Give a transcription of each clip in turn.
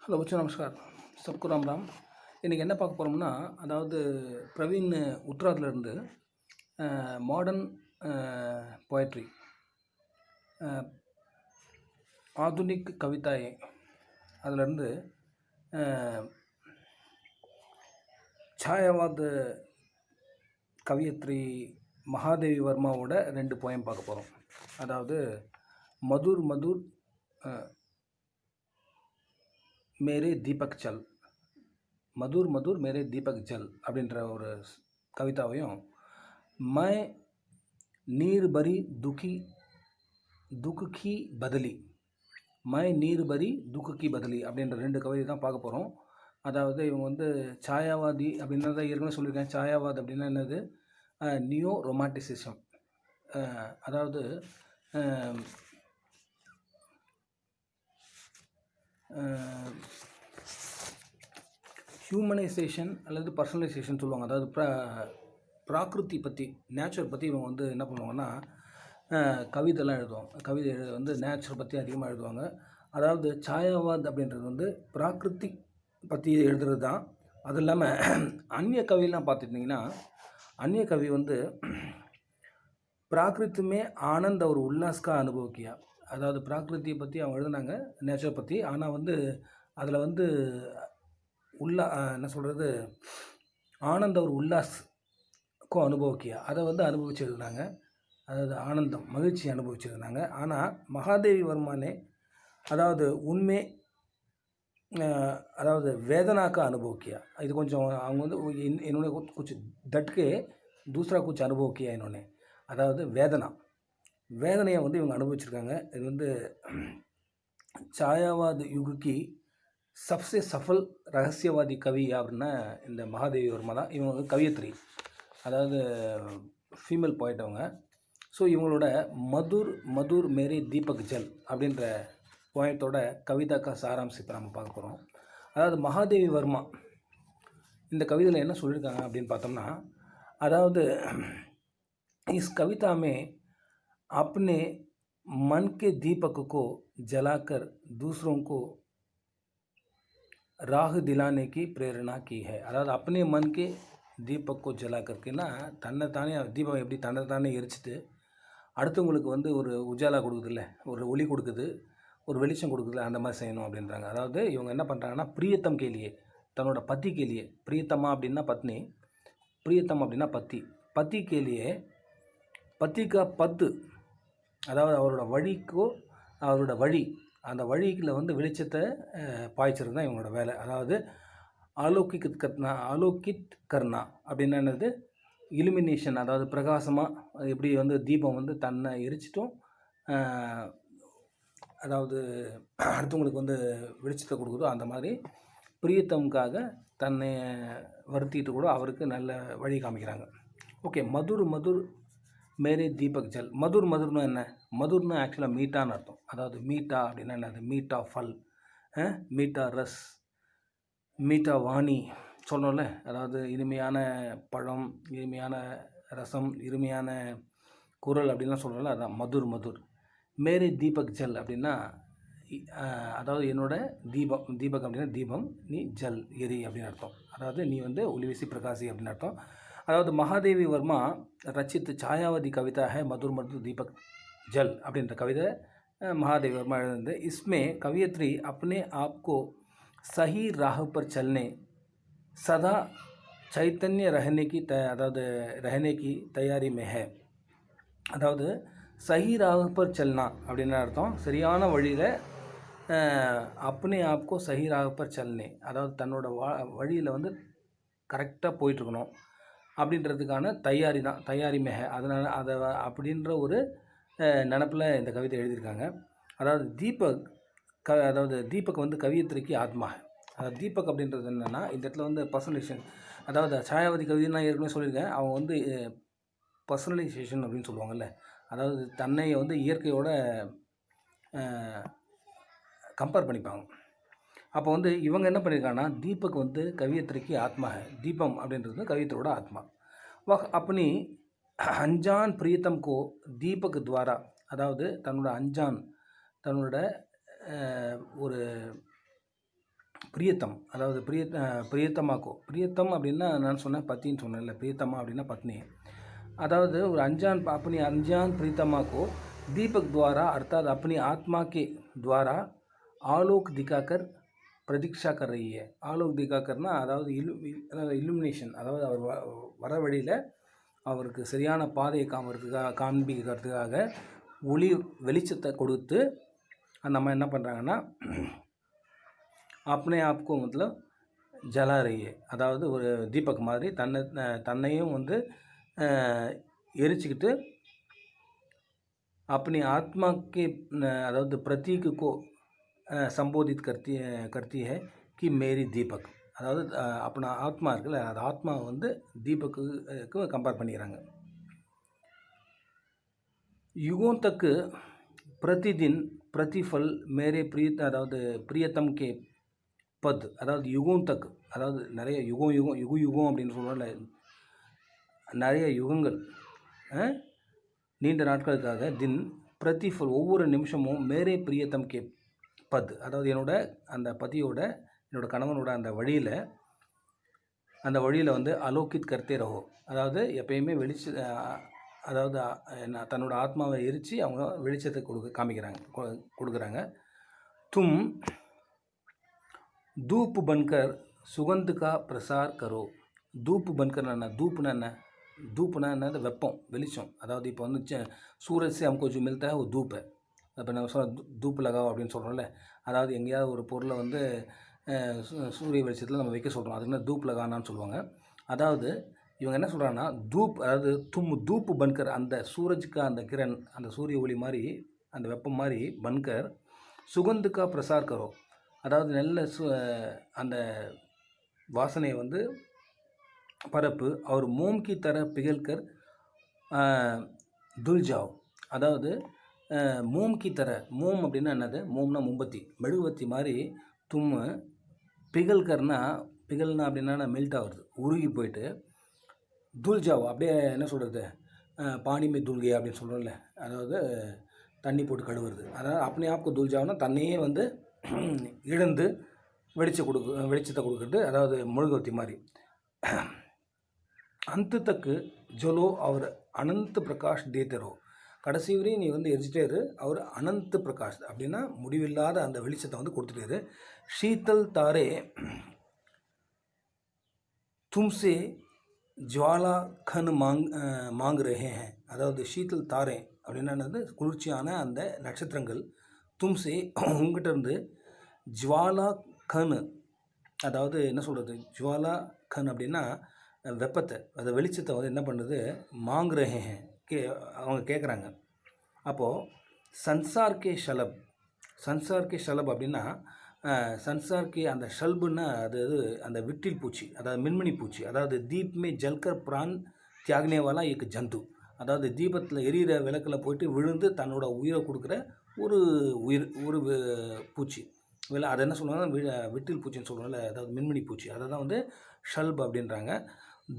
Hello बच्चों, नमस्कार। सबको राम राम। इன்றைக்கி என்ன பார்க்க போகிறோம்னா, அதாவது பிரவீன் உட்ராத்துலேருந்து மாடர்ன் पोएट्री ஆதுனிக் கவிதாய் அதிலிருந்து छायावाद கவியத்ரி மகாதேவி வர்மாவோட 2 போயம் பார்க்க போகிறோம். அதாவது மதுர் மதுர் मेरे दीपक चल, मधुर मधुर मेरे दीपक जल அப்படின்ற ஒரு கவிதாவையும், मैं नीर भरी दुख की बदली, मैं नीर भरी दुख की बदली அப்படின்ற 2 கவிதை தான் பார்க்க போகிறோம். அதாவது இவங்க வந்து சாயாவாதி அப்படின்றத ஏற்கனவே சொல்லியிருக்கேன். சாயாவாத் அப்படின்னா என்னது? Neo romanticism. அதாவது ஹியூமனைசேஷன் அல்லது பர்சனலைசேஷன் சொல்லுவாங்க. அதாவது பிராகிருதி பற்றி, நேச்சர் பற்றி இவங்க வந்து என்ன பண்ணுவாங்கன்னா, கவிதைலாம் எழுதுவாங்க. கவிதை வந்து நேச்சர் பற்றி அதிகமாக எழுதுவாங்க. அதாவது சாயாவாத் அப்படின்றது வந்து பிராகிருதி பற்றி எழுதுறது தான். அது இல்லாமல் அந்நிய கவியெல்லாம் பார்த்துட்டிங்கன்னா, அந்நிய கவி வந்து प्राकृति में आनंद और उल्लास का अनुभव किया. அதாவது பிராகிருதியை பற்றி அவங்க எழுதுனாங்க, நேச்சர் பற்றி. ஆனால் வந்து அதில் வந்து என்ன சொல்கிறது, ஆனந்த ஒரு உல்லாஸ்க்கோ அனுபவிக்கியா, அதை வந்து அனுபவிச்சு எழுதுனாங்க. அதாவது ஆனந்தம், மகிழ்ச்சி அனுபவிச்சு எழுதுனாங்க. ஆனால் மகாதேவி வர்மானே அதாவது உண்மை அதாவது वेदना का अनुभव किया. இது கொஞ்சம் அவங்க வந்து इन्होंने कुछ डट के दूसरा कुछ अनुभव किया इन्होंने. அதாவது வேதனையை வந்து இவங்க அனுபவிச்சிருக்காங்க. இது வந்து சாயாவாத் யுகி சப்சே சஃபல் ரகசியவாதி கவி அப்படின்னா இந்த மகாதேவி வர்மா தான். இவங்க வந்து கவியத்ரி, அதாவது ஃபீமேல் போய்ட் அவங்க. ஸோ இவங்களோட மதுர் மதுர் மேரே தீபக் ஜல் அப்படின்ற போயத்தோட கவிதாக்கா சாராம்சத்தை நம்ம பார்க்க போகிறோம். அதாவது மகாதேவி வர்மா இந்த கவிதையில் என்ன சொல்லியிருக்காங்க அப்படின்னு பார்த்தோம்னா, அதாவது इस कविता में अपने मन के दीपक को जलाकर दूसरों को राह दिलाने की प्रेरणा की है. அதாவது अपने मन के दीपक को जला करकेனா தன்னைத்தானே தீபம் எப்படி தன்னைத்தானே எரிச்சிட்டு அடுத்தவங்களுக்கு வந்து ஒரு உஜாலா கொடுக்குதுல்ல, ஒரு ஒளி கொடுக்குது, ஒரு வெளிச்சம் கொடுக்குதுல்ல, அந்த மாதிரி செய்யணும் அப்படின்றாங்க. அதாவது இவங்க என்ன பண்ணுறாங்கன்னா, பிரியத்தம் கேலியே, தன்னோட பத்தி கேலியே, பிரியத்தமா அப்படின்னா பத்னி, பிரியத்தம் அப்படின்னா பத்தி, பத்தி கேலியே பத்திகா பத்து, அதாவது அவரோட வழிக்கோ, அவரோட வழி, அந்த வழியில் வந்து வெளிச்சத்தை பாய்ச்சறது தான் இவங்களோட வேலை. அதாவது ஆலோக்கித் கர்னா அப்படின்னா என்னது? இலுமினேஷன், அதாவது பிரகாசமாக எப்படி வந்து தீபம் வந்து தன்னை எரிச்சிட்டும் அதாவது அடுத்தவங்களுக்கு வந்து வெளிச்சத்தை கொடுக்குதோ, அந்த மாதிரி பிரியத்தமுக்காக தன்னை வருத்திட்டு கூட அவருக்கு நல்ல வழி காமிக்கிறாங்க. ஓகே, மதுர் மதுர் மேரே தீபக் ஜல். மதுர் மதுர்னா என்ன? மதுர்னா ஆக்சுவலாக மீட்டான்னு அர்த்தம். அதாவது மீட்டா அப்படின்னா என்னது? மீட்டா ஃபல், மீட்டா ரஸ், மீட்டா வாணி சொல்லணும்ல. அதாவது இனிமையான பழம், இனிமையான ரசம், இனிமையான குரல் அப்படின்லாம் சொல்லணும்ல, அதான் மதுர் மதுர். மேரே தீபக் ஜல் அப்படின்னா அதாவது என்னோட தீபம், தீபக் அப்படின்னா தீபம், நீ ஜல் எரி அப்படின்னு அர்த்தம். அதாவது நீ வந்து ஒளிவீசி பிரகாசி அப்படின்னு அர்த்தம். அதாவது மகாதேவி வர்மா ரச்சித் छायावादी कविता है मधुर मधुर दीपक जल அப்படின்ற கவிதை மகாதேவி வர்மா எழுதுனது. इसमें कवियत्री अपने आप को सही राह पर चलने, सदा चैतन्य रहने की அதாவது रहने की तैयारी में है. அதாவது சஹி ராக பர் சல்னா அப்படின்னு அர்த்தம், சரியான வழியில், अपने आप को सही राह पर चलने, அதாவது தன்னோட வழியில் வந்து கரெக்டாக போயிட்டுருக்கணும் அப்படின்றதுக்கான தயாரி தான், தயாரி மேக. அதனால் அதை அப்படின்ற ஒரு நினப்பில் இந்த கவிதை எழுதியிருக்காங்க. அதாவது அதாவது தீபக் வந்து கவியத்திரிக்கு ஆத்மா. அதாவது தீபக் அப்படின்றது என்னென்னா, இந்த இடத்துல வந்து பர்சனலைசேஷன், அதாவது சாயாவதி கவிதை நான் ஏற்கனவே சொல்லியிருக்கேன். அவங்க வந்து பர்சனலைசேஷன் அப்படின்னு சொல்லுவாங்கள்ல, அதாவது தன்னை வந்து இயற்கையோட கம்பேர் பண்ணிப்பாங்க. அப்போ வந்து இவங்க என்ன பண்ணியிருக்காங்கன்னா, தீபக் வந்து கவியத்திரிக்கு ஆத்மா, தீபம் அப்படின்றது கவியத்தரோட ஆத்மா. வஹ் அப்பனி அஞ்சான் பிரியத்தம் கோ தீபக் துவாரா, அதாவது தன்னோட அஞ்சான், தன்னோட ஒரு பிரியத்தம், அதாவது பிரியத்தமாக்கோ. பிரியத்தம் அப்படின்னா நான் சொன்னேன் பத்தின்னு சொன்னேன்ல, பிரியத்தமா அப்படின்னா பத்னி. अदावद और अनजान अपनी अनजान प्रीतमा को दीपक द्वारा अर्थात अपनी आत्मा के द्वारा आलोक दिखाकर प्रतीक्षा कर रही है. आलोक दिखाकरना अदावद इल्यूमिनेशन अदावद அவர் வர வழியில் அவருக்கு சரியான பாதையை காண்பிக்கிறதுக்காக ஒளி வெளிச்சத்தை கொடுத்து அந்த அம்மா என்ன பண்ணுறாங்கன்னா अपने आप को मतलब जला रही है. அதாவது ஒரு தீபக் மாதிரி தன்னையும் வந்து எரிச்சுக்கிட்டு अपनी आत्मा के अदावद प्रतीक को संबोधित करती है कि मेरी दीपक. அதாவது अपना ஆத்மா இருக்குல்ல, அது ஆத்மா வந்து தீபக்கு கம்பேர் பண்ணிக்கிறாங்க. युगों तक प्रतिदिन प्रतिफल मेरे अदावद प्रियतम के पद. அதாவது யுகம் தக் அதாவது நிறைய யுகம் அப்படின்னு சொல்கிறோம்ல, நிறைய யுகங்கள் நீண்ட நாட்களுக்காக தின் பிரதிஃபல் ஒவ்வொரு நிமிஷமும் மேரே பிரியத்தம் கே பத் அதாவது என்னோட அந்த பதியோட என்னோட கணவனோட அந்த வழியில் வந்து அலோக்கித் கர்த்தே ரஹோ. அதாவது எப்பயுமே அதாவது தன்னோட ஆத்மாவை எரித்து அவங்க வெளிச்சத்தை கொடுக்குறாங்க. தும் धूप बनकर सुगंध का प्रसार करो. धूप बनकर ना धूपना ना धूपना ना वेपम வெளிச்சம். அதாவது இப்போ வந்து सूरज से हमको जो मिलता है वो धूप है. இப்போ நம்ம धूप लगाओ அப்படின்னு சொல்கிறோம்ல, அதாவது எங்கேயாவது ஒரு பொருளை வந்து சூரிய வெளிச்சத்தில் நம்ம வைக்க சொல்கிறோம், அதுக்கு என்ன धूप लगानाன்னு சொல்லுவாங்க. அதாவது இவங்க என்ன சொல்கிறாங்கன்னா धूप அதாவது धूप बनकर அந்த சூரஜ்க்கு அந்த கிரண் அந்த சூரிய ஒளி மாதிரி அந்த வெப்பம் மாதிரி बनकर सुगंध का प्रसार करो. அதாவது நல்ல அந்த வாசனையை வந்து பரப்பு. और मोम की तरह पिघल कर धुल जाओ. அதாவது मोम की तरह, मोम அப்படின்னா என்னது, मोमனா मोमबत्ती மெழுகுவத்தி மாதிரி தும் பிகல்கர்னா பிகல்னா அப்படின்னா மெல்ட் ஆகுறது, உருகி போயிட்டு துல் ஜாவோ அப்படியே என்ன சொல்கிறது பானிமே துல்கே அப்படின்னு சொல்கிறோம்ல, அதாவது தண்ணி போட்டு கழுவுறது. அதாவது अपने आप को துல் ஜாவோனா தண்ணியே வந்து இழந்து வெளிச்சத்தை கொடுக்குறது, அதாவது மெழுகுவத்தி மாதிரி. अंत तक जलो और अनंत प्रकाश देते रहो. கடைசி வரையும் நீ வந்து எரிச்சிட்டே இரு. அவர் அனந்த பிரகாஷ் அப்படின்னா முடிவில்லாத அந்த வெளிச்சத்தை வந்து கொடுத்துட்டே இரு. शीतल तारे तुमसे ज्वाला खन मांग रहे हैं. அதாவது शीतल तारे அப்படின்னா என்னது, குளிர்ச்சியான அந்த நட்சத்திரங்கள் தும்சே உங்ககிட்ட இருந்து ஜுவாலா கன் அதாவது என்ன சொல்கிறது, ஜுவாலா கன் அப்படின்னா வெப்பத்தை அந்த வெளிச்சத்தை வந்து என்ன பண்ணுறது மாங் ரஹே ஹே அவங்க கேட்குறாங்க. அப்போது சன்சார் கே ஷலப் அப்படின்னா சன்சார்க்கு அந்த ஷல்புன்னா அது அந்த விட்டில் பூச்சி, அதாவது மின்மினி பூச்சி. அதாவது தீப்மே ஜல்கர் பிரான் தியாகனேவாலா एक ஜந்து. அதாவது தீபத்தில் எரியிற விளக்கில் போயிட்டு விழுந்து தன்னோட உயிரை கொடுக்குற ஒரு பூச்சி. அதை என்ன சொல்லுவாங்க, விட்டில் பூச்சின்னு சொல்லுவாங்கல்ல, அதாவது மின்மினி பூச்சி. அதை தான் வந்து ஷல்ப் அப்படின்றாங்க.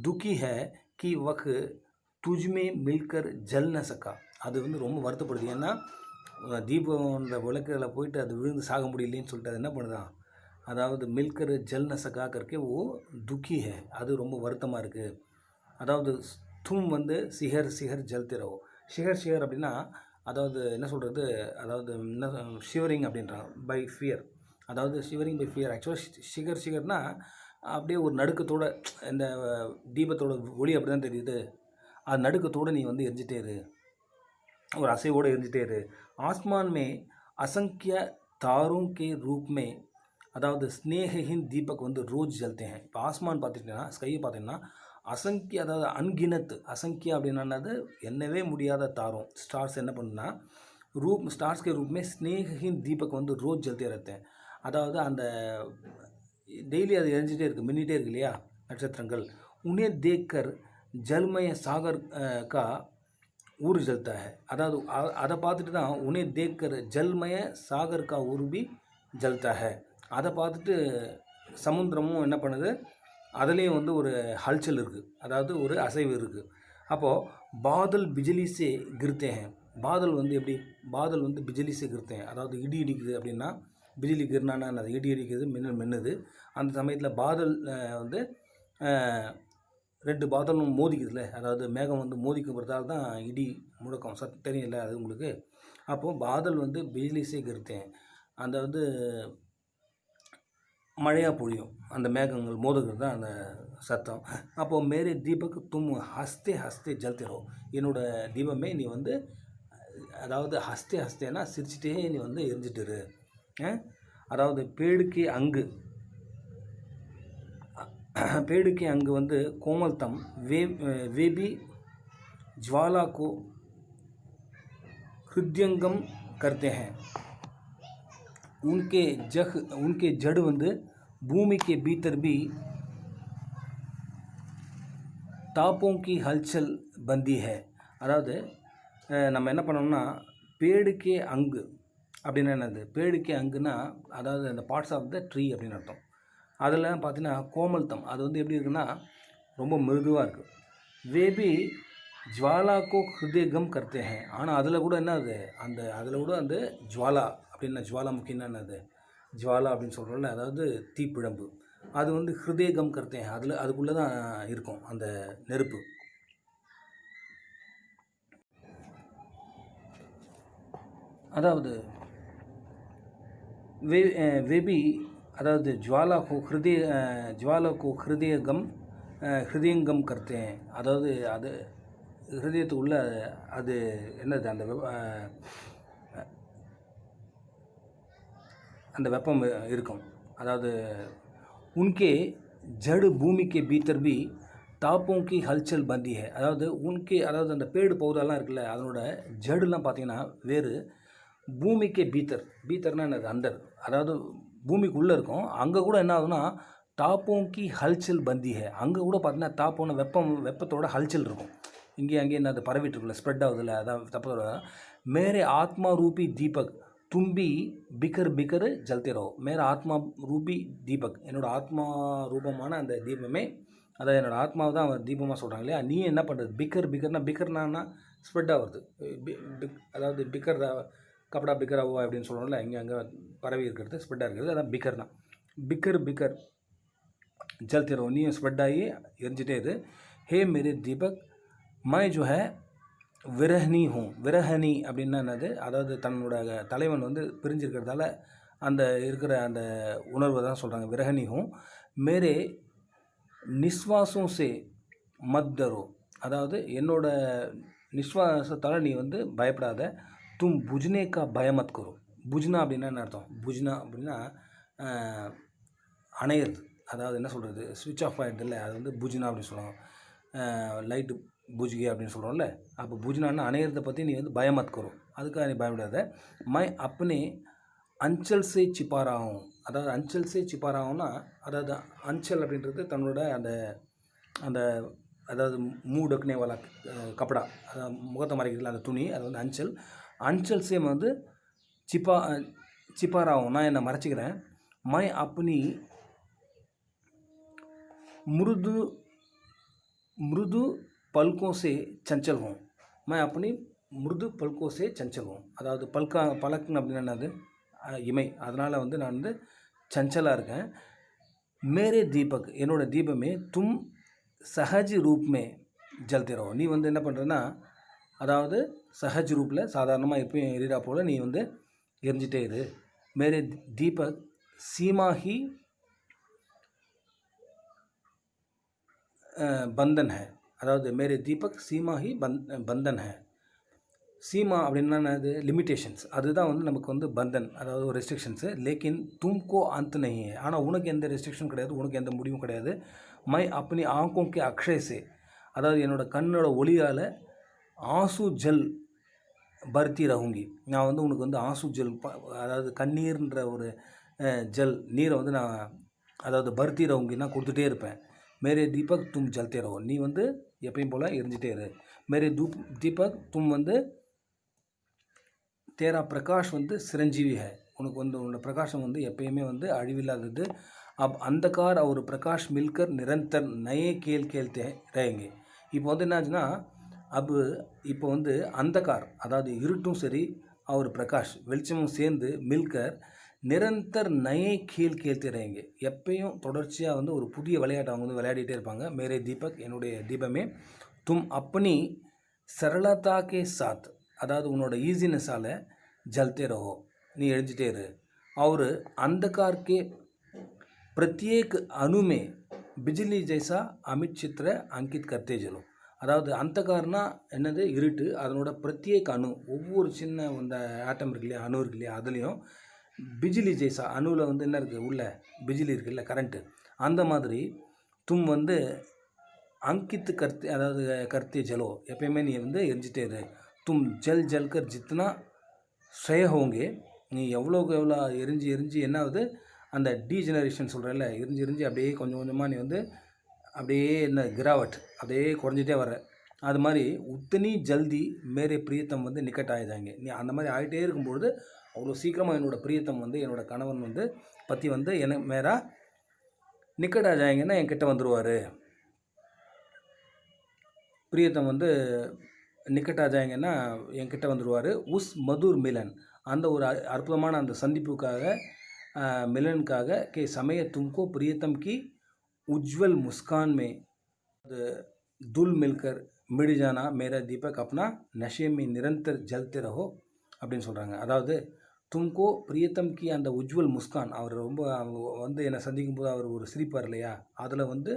துக்கி ஹே கி வக் துஜ்மே மில்கர் ஜல் ந சக்கா. அது வந்து ரொம்ப வருத்தப்படுது. ஏன்னா தீபன்ற விளக்கில் போயிட்டு அது விழுந்து சாக முடியலேன்னு சொல்லிட்டு அது என்ன பண்ணுதான், அதாவது மில்கர் ஜல் ந சக்கா கற்கே ஓ துக்கி ஹே, அது ரொம்ப வருத்தமாக இருக்குது. அதாவது தும் வந்து சிஹர் ஜல்தே ரஹோ. சிஹர் அப்படின்னா அதாவது என்ன சொல்கிறது, அதாவது என்ன ஷிவரிங் அப்படின்றாங்க பை ஃபியர். அதாவது ஷிவரிங் பை ஃபியர் ஆக்சுவலாக ஷிகர்னா அப்படியே ஒரு நடுக்கத்தோடு இந்த தீபத்தோட ஒளி அப்படி தான் தெரியுது, அது நடுக்கத்தோடு நீ வந்து எரிஞ்சிட்டே இரு, ஒரு அசைவோடு எரிஞ்சிட்டே இரு. ஆஸ்மான் மே அசங்கிய தாரோं के रूप में அதாவது ஸ்னேகஹின் தீபக் வந்து ரோஜ் ஜல்தே हैं. இப்போ ஆஸ்மான் பார்த்துட்டிங்கன்னா ஸ்கையை பார்த்தீங்கன்னா அசங்கிய அதாவது அன்கினத் அசங்கியா அப்படின்னாது என்னவே முடியாத தாரோம் ஸ்டார்ஸ் என்ன பண்ணுன்னா ஸ்டார்ஸ் கே ரூப் மே ஸ்னேகஹின் தீபக் வந்து ரோஜ் ஜல்தே रहते हैं. அதாவது அந்த டெய்லி அது எரிஞ்சிட்டே இருக்குது, மின்னிட்டே இருக்கு இல்லையா நட்சத்திரங்கள். உன்னே தேக்கர் ஜல்மய சாகர் கா ஊர் ஜல்தா है. அதாவது அதை பார்த்துட்டு தான் உன்னே தேக்கர் ஜல்மய சாகர் கா ஊர் பி ஜல்தா है. அதை பார்த்துட்டு சமுத்திரமும் என்ன பண்ணுது, அதுலேயும் வந்து ஒரு ஹல்ச்சல் இருக்குது, அதாவது ஒரு அசைவு இருக்குது. அப்போது பாதல் பிஜலி சே கிருத்தே हैं. பாதல் வந்து எப்படி, பாதல் வந்து பிஜலி சே கிருத்தே हैं, அதாவது இடி இடிக்குது அப்படின்னா பிஜிலி கிர்னானா அது இடி இடிக்குது, மின்னல் மின்னுது. அந்த சமயத்தில் பாதல் வந்து ரெண்டு பாதலும் மோதிக்குதுல்ல, அதாவது மேகம் வந்து மோதிக்கப்படுறதால தான் இடி முழக்கம் தெரியல அது உங்களுக்கு. அப்போது பாதல் வந்து பிஜிலிஸே கிருத்தேன், அந்த வந்து மழையாக பொழியும், அந்த மேகங்கள் மோதுகிறது தான் அந்த சத்தம். அப்போது மேரே தீபக் தும் ஹஸ்தே ஹஸ்தே ஜல்தே என்னோடய தீபமே நீ வந்து, அதாவது ஹஸ்தே ஹஸ்தேனா சிரிச்சிட்டே நீ வந்து எரிஞ்சிட்டுரு. அதாவது பேடுக்கே அங்கு வந்து கோமல்தம் वे भी ज्वाला को हृदयंगम करते हैं. उनके जड़ வந்து பூமி के भीतर भी तापों की हलचल बंदी है. அதாவது நம்ம என்ன பண்ணோம்னா, பேடுக்கே அங்கு அப்படின்னா என்னது, பேடுக்கே அங்குன்னா அதாவது அந்த பார்ட்ஸ் ஆஃப் த ட்ரீ அப்படின்னு அர்த்தம். அதில் பார்த்தீங்கன்னா கோமல்தம் அது வந்து எப்படி இருக்குன்னா ரொம்ப மிருதுவாக இருக்குது. வேபி ஜுவாலாக்கோ ஹிருதயகம் கர்த்தே ஹே, ஆனால் அதில் கூட என்ன அது, அதில் கூட அந்த ஜுவாலா அப்படின்னா ஜுவாலாமுக்கின்னா என்னது, ஜுவாலா அப்படின்னு சொல்கிறோம்ல, அதாவது தீப்பிழம்பு, அது வந்து ஹிருதயகம் கர்த்தே ஹே, அதுக்குள்ளே தான் இருக்கும் அந்த நெருப்பு. அதாவது வேபி அதாவது ஜுவாலாக்கோ ஹிருதயங்கம் கர்த்தேன், அதாவது அது ஹிருதயத்துக்குள்ள அது என்னது அந்த வெப்பம் இருக்கும். அதாவது உன்கே ஜடு பூமிக்கு பீத்தர் பி தாப்போம் கி ஹல்சல் பந்தி ஹே, அதாவது அதாவது அந்த பேடு பௌதாலாம் இருக்குல்ல, அதனோட ஜடுலாம் பார்த்தீங்கன்னா வேறு பூமிக்கே பீத்தர்னா என்னது, அண்டர், அதாவது பூமிக்குள்ளே இருக்கும். அங்கே கூட என்ன ஆகுதுன்னா தாப்போங்கி ஹல்சல் பந்தி ஹே, அங்கே கூட பார்த்தீங்கன்னா தாப்போன வெப்பத்தோட ஹல்சல் இருக்கும். இங்கே அங்கேயே என்ன அது பரவிட்டு இருக்குல்ல, ஸ்ப்ரெட் ஆகுதுல்ல, அதான் தப்போட. மேரே ஆத்மா ரூபி தீபக் தும்பி பிகர் பிகர் ஜல்தே ரோ. மேரே ஆத்மா ரூபி தீபக், என்னோடய ஆத்மா ரூபமான அந்த தீபமே, அதாவது என்னோடய ஆத்மாவை தான் அவன் தீபமாக சொல்கிறாங்க இல்லையா, நீ என்ன பண்ணுறது, பிக்கர்னா ஸ்ப்ரெட் ஆகுது, அதாவது பிக்கர் கப்படா பிக்கர் ஆவா அப்படின்னு சொல்கிறோம்ல, அங்கே பரவி இருக்கிறது ஸ்ப்ரெட்டாக இருக்கிறது, அதான் பிக்கர்னா. பிக்கர் जलते रहो, நீயும் ஸ்ப்ரெட் ஆகி எரிஞ்சிட்டே இது. ஹே மேரே தீபக் மை ஜோ ஹே விரஹனி ஹூம். விரஹனி அப்படின்னா என்னது, அதாவது தன்னோட தலைவன் வந்து பிரிஞ்சிருக்கிறதால அந்த இருக்கிற அந்த உணர்வை தான் சொல்கிறாங்க விரஹனி ஹூம். மேரே நிஸ்வாசம் சே மத் டரோ, அதாவது என்னோட நிஸ்வாசத்தால் நீ வந்து பயப்படாத. தும் புஜ்னே கா பயமத் கரோ. புஜ்னா அப்படின்னா என்ன அர்த்தம், புஜ்னா அப்படின்னா அணையிறது, அதாவது என்ன சொல்கிறது, ஸ்விட்ச் ஆஃப் ஆகிடுது இல்லை, அது வந்து புஜ்னா அப்படின்னு சொல்லுவாங்க. லைட்டு புஜ்கே அப்படின்னு சொல்கிறோம்ல, அப்போ புஜ்னான்னா அணையிறதை பற்றி நீ வந்து பயமத் கரோ, அதுக்காக நீ பயப்படாத. மை அப்பனே அஞ்சல் சே சிப்பாராகும், அதாவது அஞ்சல் சே சிப்பாராகும்னா, அதாவது அஞ்சல் அப்படின்றது தன்னோட அந்த அதாவது மூடக்குனே வாலா கப்படா, அதாவது முகத்தை மறைக்கிறதுல அந்த துணி, அது வந்து அஞ்சல் சேம் வந்து சிப்பாராகும், நான் என்னை மறைச்சிக்கிறேன். மை அப்பனி मृदु पलकों से चंचल हूँ. मैं अपनी மிருது பல்கோ சே சஞ்சல் ஹூம், அதாவது பலக்குன்னு அப்படின்னா என்னது, இமை, அதனால் வந்து நான் வந்து சஞ்சலாக இருக்கேன். மேரே தீபக், என்னோடய தீபமே தும் சஹஜ் ரூப்மே ஜல்தே ரஹோ, நீ வந்து என்ன பண்ணுறன்னா, அதாவது சஹஜ் ரூப்பில் சாதாரணமாக எப்பயும் எரிடா போல் நீ வந்து எரிஞ்சிட்டே இரு. மேரே தீபக் சீமாஹி பந்தன் ஹே, அதாவது மேரே தீபக் சீமா ஹி பந்தன் ஹே. சீமா அப்படின்னா அது லிமிட்டேஷன்ஸ், அதுதான் வந்து நமக்கு வந்து பந்தன், அதாவது ஒரு ரெஸ்ட்ரிக்ஷன்ஸு. லேக்கின் தும்கோ அந்த் நஹி ஹே, ஆனால் உனக்கு எந்த ரெஸ்ட்ரிக்ஷன் கிடையாது, உனக்கு எந்த முடிவும் கிடையாது. மை அப்பனி ஆங்கோங்கே அக்ஷயசே, அதாவது என்னோடய கண்ணோட ஒளியால் ஆசு ஜல் பர்த்தி ரகுங்கி, நான் வந்து உனக்கு வந்து ஆசு ஜல், அதாவது கண்ணீர்ன்ற ஒரு ஜல் நீரை வந்து நான், அதாவது பர்த்தி ரகுங்கின்னா கொடுத்துட்டே இருப்பேன். மேரே தீபக் தும் ஜல்தே ரஹோ, நீ வந்து எப்பயும் போல் எரிஞ்சிட்டே இரு. மேரே தீபக் தும் வந்து தேரா பிரகாஷ் வந்து சிரஞ்சீவி ஹே, உனக்கு வந்து உன்னோட பிரகாஷம் வந்து எப்பயுமே வந்து அழிவில்லாதது. அந்தகார் ஒரு பிரகாஷ் மில்கர் நிரந்தர் நயே கேள்தே ரேங்க. இப்போ வந்து என்னாச்சுன்னா இப்போ வந்து அந்தகார், அதாவது இருட்டும் சரி, அவர் பிரகாஷ் வெளிச்சமும் சேர்ந்து மில்கர் நிரந்தர் நயே खेल खेलते रहेंगे, எப்பயும் தொடர்ச்சியாக வந்து ஒரு புதிய விளையாட்டை அவங்க வந்து விளையாடிட்டே இருப்பாங்க. மேரே தீபக், என்னுடைய தீபமே, தும் அப்பனி சரளதா கே சாத், அதாவது உன்னோட ஈஸினஸால் ஜல்தே ரஹோ, நீ எழுஞ்சிட்டே இரு. और अंधकार के प्रत्येक अणु में बिजली जैसा अमिट चित्र अंकित करते चलो, அதாவது அந்தகாரனா என்னது, இருட்டு, அதனோட பிரத்யேக அணு, ஒவ்வொரு சின்ன இந்த ஆட்டம் இருக்கு இல்லையா, அணு இருக்கு இல்லையா, அதுலேயும் பிஜிலி ஜெய்சா, அணுவில் வந்து என்ன இருக்குது, உள்ள பிஜிலி இருக்குல்ல, கரண்ட்டு, அந்த மாதிரி தும் வந்து அங்கித்து கர்த்தி, அதாவது கர்த்தி ஜலோ, எப்பயுமே நீ வந்து எரிஞ்சிட்டே இரு. தும் ஜல் ஜல்கர் ஜித்னா ஸ்ரேய ஹோங்கே, நீ எவ்வளோக்கு எவ்வளோ எரிஞ்சு எரிஞ்சு என்ன ஆகுது, அந்த டீஜெனரேஷன் சொல்கிறல்ல, எரிஞ்சு எரிஞ்சு அப்படியே கொஞ்சம் கொஞ்சமாக நீ வந்து அப்படியே என்ன கிராவட் அப்படியே குறைஞ்சிட்டே வர்ற, அது மாதிரி உத்தனி ஜல்தி மேரே பிரியத்தம் வந்து நிக்கட் ஆயிதாங்க, நீ அந்த மாதிரி ஆகிட்டே இருக்கும்பொழுது அவ்வளோ சீக்கிரமாக என்னோடய பிரியத்தம் வந்து, என்னோடய கணவன் வந்து பற்றி வந்து என்ன மேரா நிக்கட் ஆஜாயங்கன்னா என்கிட்ட வந்துடுவார். பிரியத்தம் வந்து நிக்கட் ஆஜாயங்கன்னா என்கிட்ட வந்துடுவார். உஸ் மதுர் மிலன், அந்த ஒரு அற்புதமான அந்த சந்திப்புக்காக, மிலனுக்காக, கே சமய தும்கோ பிரியத்தம் கி उज्जवल मुस्कान में दुल मिलकर मिट जाना मेरा दीपक अपना नशे में निरंतर जलते रहो அப்படின்னு சொல்கிறாங்க. அதாவது தும்கோ பிரியத்தம் கி அந்த உஜ்வல் முஸ்கான், அவர் ரொம்ப வந்து என்னை சந்திக்கும் போது அவர் ஒரு சிரிப்பார் இல்லையா, அதில் வந்து